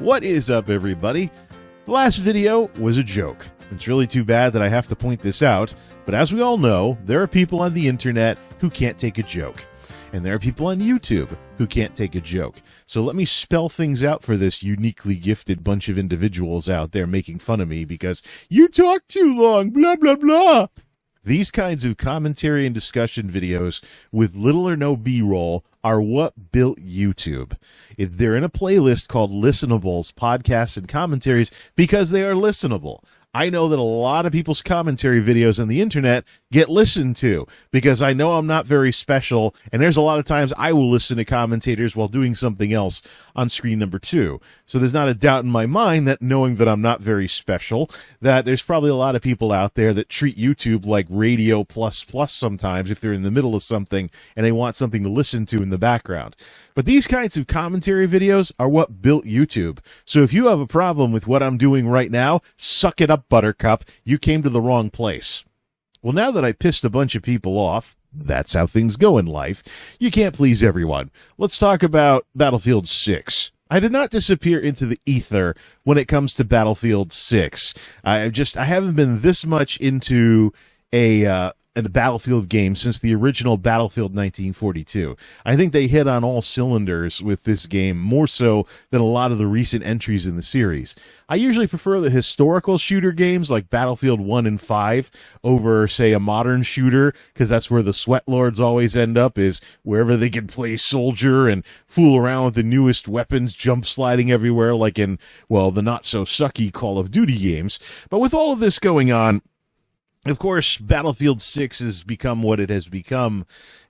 What is up, everybody? The last video was a joke. It's really too bad that I have to point this out, but as we all know, there are people on the internet who can't take a joke. And there are people on YouTube who can't take a joke. So let me spell things out for this uniquely gifted bunch of individuals out there making fun of me because you talk too long, blah, blah, blah. These kinds of commentary and discussion videos with little or no B-roll are what built YouTube. They're in a playlist called Listenables, Podcasts, and Commentaries because they are listenable. I know that a lot of people's commentary videos on the internet get listened to because I know I'm not very special, and there's a lot of times I will listen to commentators while doing something else on screen number 2. So there's not a doubt in my mind that knowing that I'm not very special, that there's probably a lot of people out there that treat YouTube like Radio plus plus sometimes if they're in the middle of something and they want something to listen to in the background. But these kinds of commentary videos are what built YouTube. So if you have a problem with what I'm doing right now, suck it up, Buttercup. You came to the wrong place. Well, now that I pissed a bunch of people off, that's how things go in life. You can't please everyone. Let's talk about Battlefield 6. I did not disappear into the ether when it comes to Battlefield 6. I haven't been this much into a Battlefield game since the original Battlefield 1942. I think they hit on all cylinders with this game, more so than a lot of the recent entries in the series. I usually prefer the historical shooter games like Battlefield 1 and 5 over, say, a modern shooter, because that's where the sweatlords always end up, is wherever they can play soldier and fool around with the newest weapons, jump sliding everywhere like in, well, the not-so-sucky Call of Duty games. But with all of this going on, of course, Battlefield 6 has become what it has become,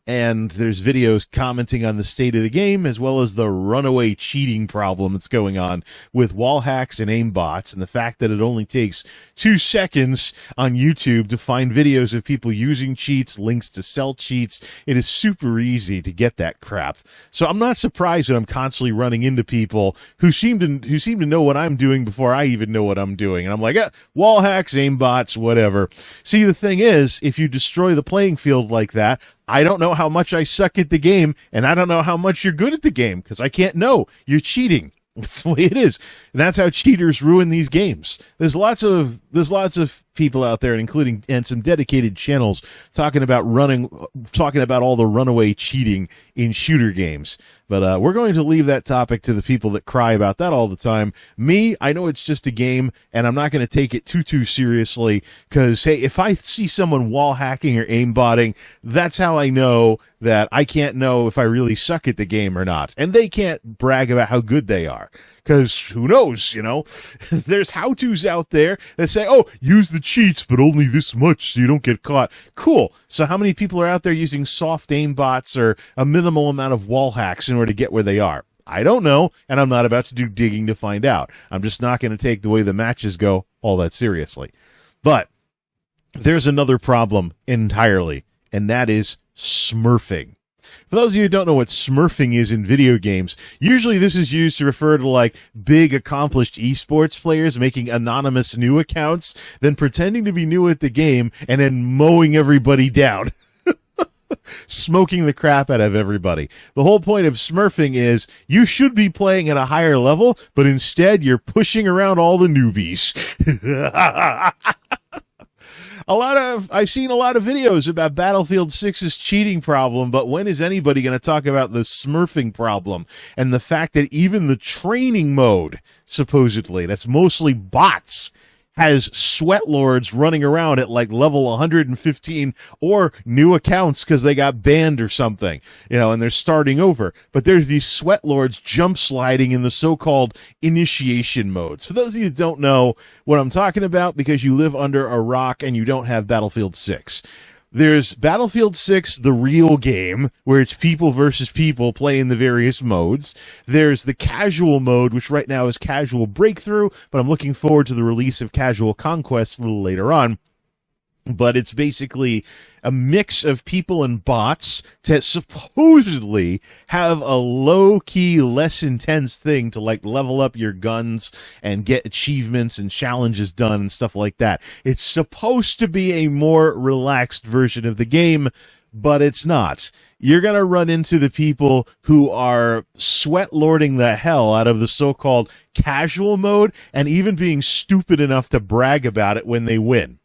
and there's videos commenting on the state of the game as well as the runaway cheating problem that's going on with wall hacks and aimbots, and the fact that it only takes 2 seconds on YouTube to find videos of people using cheats, links to sell cheats. It is super easy to get that crap. So I'm not surprised that I'm constantly running into people who seem to know what I'm doing before I even know what I'm doing. And I'm like, wall hacks, aimbots, whatever. See, the thing is, if you destroy the playing field like that, I don't know how much I suck at the game, and I don't know how much you're good at the game, because I can't know. You're cheating. That's the way it is. And that's how cheaters ruin these games. There's lots of people out there, and some dedicated channels talking about all the runaway cheating in shooter games. But we're going to leave that topic to the people that cry about that all the time. Me, I know it's just a game, and I'm not going to take it too seriously, because, hey, if I see someone wall hacking or aimbotting, that's how I know that I can't know if I really suck at the game or not. And they can't brag about how good they are, because who knows, you know? There's how-tos out there that say, oh, use the cheats, but only this much so you don't get caught. Cool. So how many people are out there using soft aimbots or a minimal amount of wall hacks in order to get where they are? I don't know, and I'm not about to do digging to find out. I'm just not going to take the way the matches go all that seriously. But there's another problem entirely, and that is smurfing. For those of you who don't know what smurfing is in video games, usually this is used to refer to like big accomplished esports players making anonymous new accounts, then pretending to be new at the game and then mowing everybody down. Smoking the crap out of everybody. The whole point of smurfing is you should be playing at a higher level, but instead you're pushing around all the newbies. I've seen a lot of videos about Battlefield 6's cheating problem, but when is anybody going to talk about the smurfing problem and the fact that even the training mode, supposedly, that's mostly bots, has sweatlords running around at like level 115 or new accounts because they got banned or something, you know, and they're starting over. But there's these sweatlords jump sliding in the so-called initiation modes. For those of you that don't know what I'm talking about because you live under a rock and you don't have Battlefield 6. There's Battlefield 6, the real game, where it's people versus people playing the various modes. There's the casual mode, which right now is Casual Breakthrough, but I'm looking forward to the release of Casual Conquest a little later on. But it's basically a mix of people and bots to supposedly have a low-key, less intense thing to like level up your guns and get achievements and challenges done and stuff like that. It's supposed to be a more relaxed version of the game, but it's not. You're going to run into the people who are sweat lording the hell out of the so-called casual mode and even being stupid enough to brag about it when they win.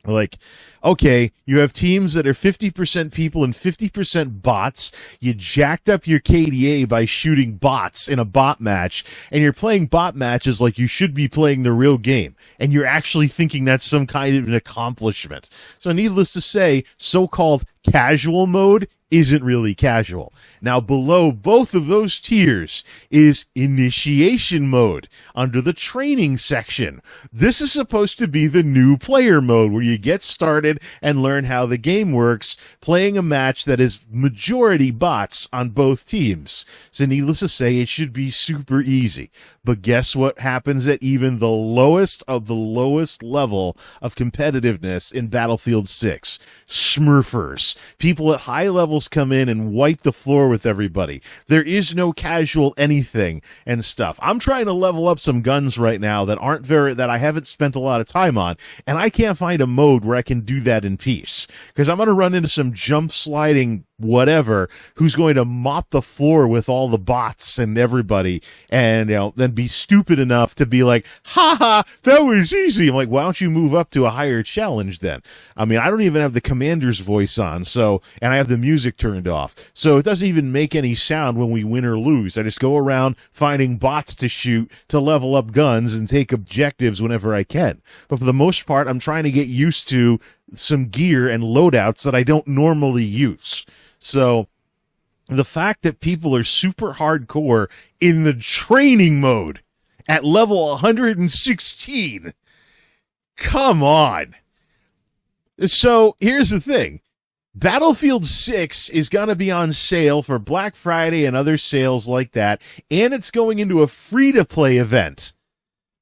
Like, okay, you have teams that are 50% people and 50% bots. You jacked up your KDA by shooting bots in a bot match, and you're playing bot matches like you should be playing the real game, and you're actually thinking that's some kind of an accomplishment. So needless to say, so-called casual mode isn't really casual. Now, below both of those tiers is initiation mode under the training section. This is supposed to be the new player mode where you get started and learn how the game works, playing a match that is majority bots on both teams. So needless to say, it should be super easy. But guess what happens at even the lowest of the lowest level of competitiveness in Battlefield 6? Smurfers. People at high levels come in and wipe the floor with everybody. There is no casual anything and stuff. I'm trying to level up some guns right now that I haven't spent a lot of time on, and I can't find a mode where I can do that in peace. Because I'm going to run into some jump sliding whatever who's going to mop the floor with all the bots and everybody, and then be stupid enough to be like, ha, that was easy. I'm like, why don't you move up to a higher challenge then? I mean, I don't even have the commander's voice on, and I have the music turned off, so it doesn't even make any sound when we win or lose. I just go around finding bots to shoot to level up guns and take objectives whenever I can. But for the most part, I'm trying to get used to some gear and loadouts that I don't normally use. So the fact that people are super hardcore in the training mode at level 116, come on. So here's the thing. Battlefield 6 is going to be on sale for Black Friday and other sales like that, and it's going into a free-to-play event.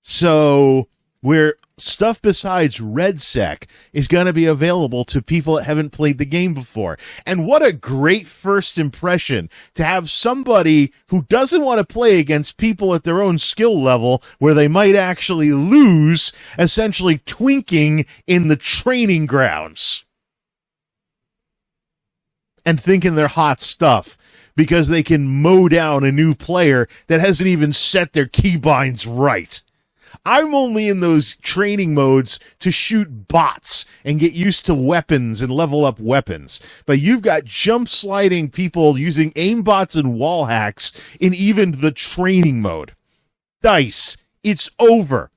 So where stuff besides RedSec is going to be available to people that haven't played the game before. And what a great first impression to have somebody who doesn't want to play against people at their own skill level where they might actually lose, essentially twinking in the training grounds and thinking they're hot stuff because they can mow down a new player that hasn't even set their keybinds right. I'm only in those training modes to shoot bots and get used to weapons and level up weapons. But you've got jump sliding people using aimbots and wall hacks in even the training mode. Dice, it's over.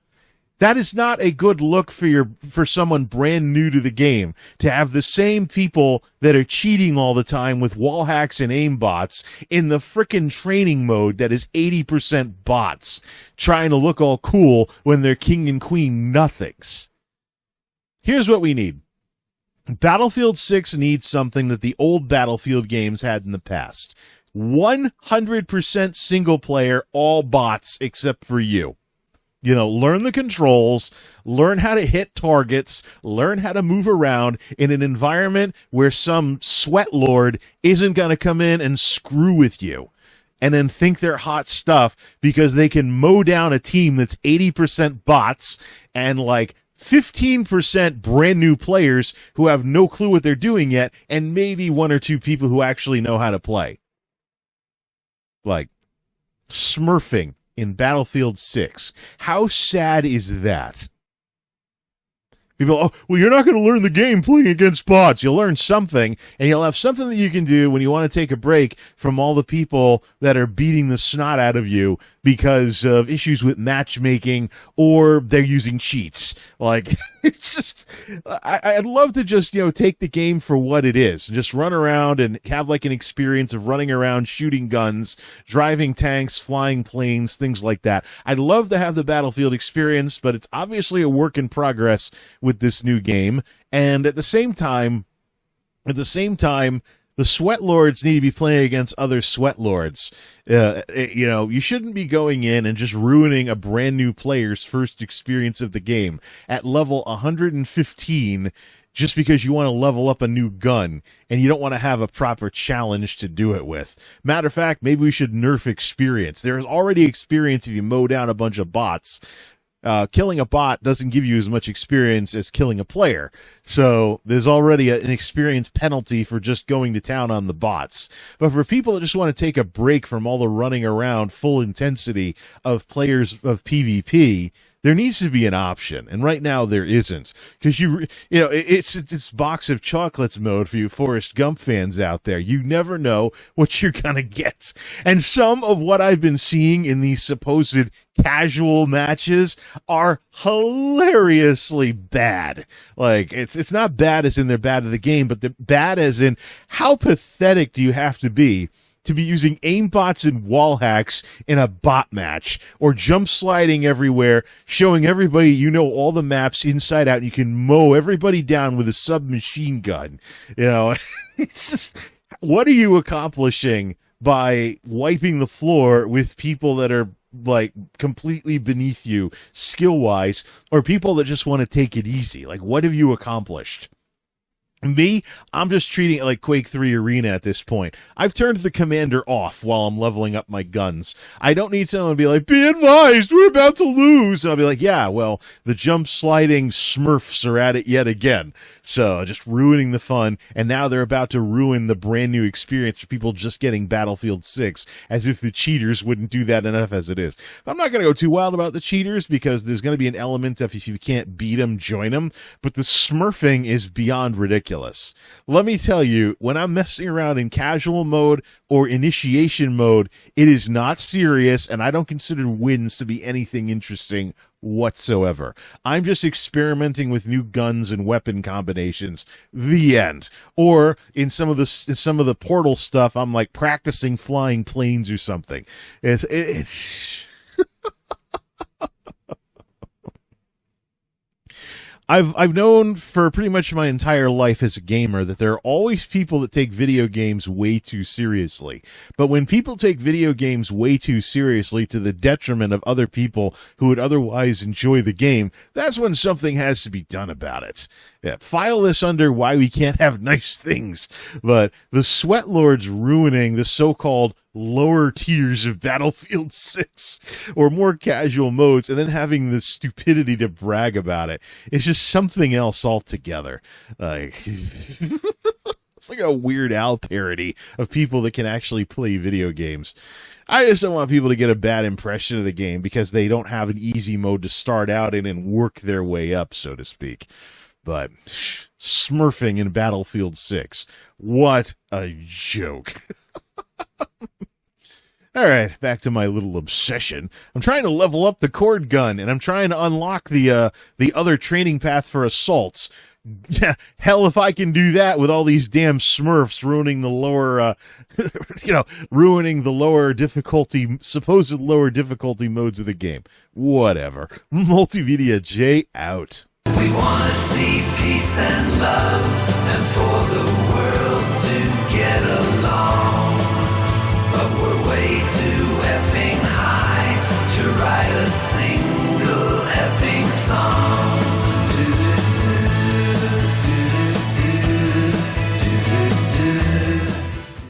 That is not a good look for someone brand new to the game, to have the same people that are cheating all the time with wall hacks and aimbots in the frickin' training mode that is 80% bots, trying to look all cool when they're king and queen nothings. Here's what we need. Battlefield 6 needs something that the old Battlefield games had in the past. 100% single player, all bots except for you. Learn the controls, learn how to hit targets, learn how to move around in an environment where some sweat lord isn't going to come in and screw with you and then think they're hot stuff because they can mow down a team that's 80% bots and like 15% brand new players who have no clue what they're doing yet, and maybe one or two people who actually know how to play. Like Smurfing in Battlefield 6. How sad is that? People, you're not going to learn the game playing against bots. You'll learn something, and you'll have something that you can do when you want to take a break from all the people that are beating the snot out of you because of issues with matchmaking or they're using cheats. Like, it's just, I'd love to just, take the game for what it is. Just run around and have like an experience of running around, shooting guns, driving tanks, flying planes, things like that. I'd love to have the Battlefield experience, but it's obviously a work in progress with this new game. And at the same time, the sweat lords need to be playing against other sweat lords. You shouldn't be going in and just ruining a brand new player's first experience of the game at level 115 just because you want to level up a new gun and you don't want to have a proper challenge to do it with. Matter of fact, maybe we should nerf experience. There's already experience if you mow down a bunch of bots. killing a bot doesn't give you as much experience as killing a player. So there's already an experience penalty for just going to town on the bots. But for people that just want to take a break from all the running around full intensity of players of PvP, there needs to be an option, and right now there isn't. Because it's box of chocolates mode for you Forrest Gump fans out there. You never know what you're gonna get. And some of what I've been seeing in these supposed casual matches are hilariously bad. Like, it's not bad as in they're bad at the game, but they're bad as in how pathetic do you have to be using aimbots and wall hacks in a bot match, or jump sliding everywhere, showing everybody you know all the maps inside out, and you can mow everybody down with a submachine gun. It's just, what are you accomplishing by wiping the floor with people that are like completely beneath you skill-wise, or people that just want to take it easy? Like, what have you accomplished? Me, I'm just treating it like Quake 3 Arena at this point. I've turned the commander off while I'm leveling up my guns. I don't need someone to be like, be advised, we're about to lose. And I'll be like, yeah, well, the jump sliding Smurfs are at it yet again. So just ruining the fun. And now they're about to ruin the brand new experience for people just getting Battlefield 6, as if the cheaters wouldn't do that enough as it is. I'm not going to go too wild about the cheaters, because there's going to be an element of, if you can't beat them, join them. But the Smurfing is beyond ridiculous. Let me tell you, when I'm messing around in casual mode or initiation mode, it is not serious, and I don't consider wins to be anything interesting whatsoever. I'm just experimenting with new guns and weapon combinations. The end. Or in some of the Portal stuff, I'm like practicing flying planes or something. It's I've known for pretty much my entire life as a gamer that there are always people that take video games way too seriously. But when people take video games way too seriously to the detriment of other people who would otherwise enjoy the game, that's when something has to be done about it. Yeah, file this under why we can't have nice things. But the Sweat Lords ruining the so-called lower tiers of Battlefield 6 or more casual modes, and then having the stupidity to brag about it. It's just something else altogether. Like, it's like a Weird Al parody of people that can actually play video games. I just don't want people to get a bad impression of the game because they don't have an easy mode to start out in and work their way up, so to speak. But Smurfing in Battlefield 6. What a joke. All right, back to my little obsession. I'm trying to level up the cord gun, and I'm trying to unlock the other training path for assaults. Hell, if I can do that with all these damn Smurfs ruining the lower, ruining the lower difficulty, supposed lower difficulty modes of the game. Whatever. MultimediaJay out. We want to see peace and love, and for the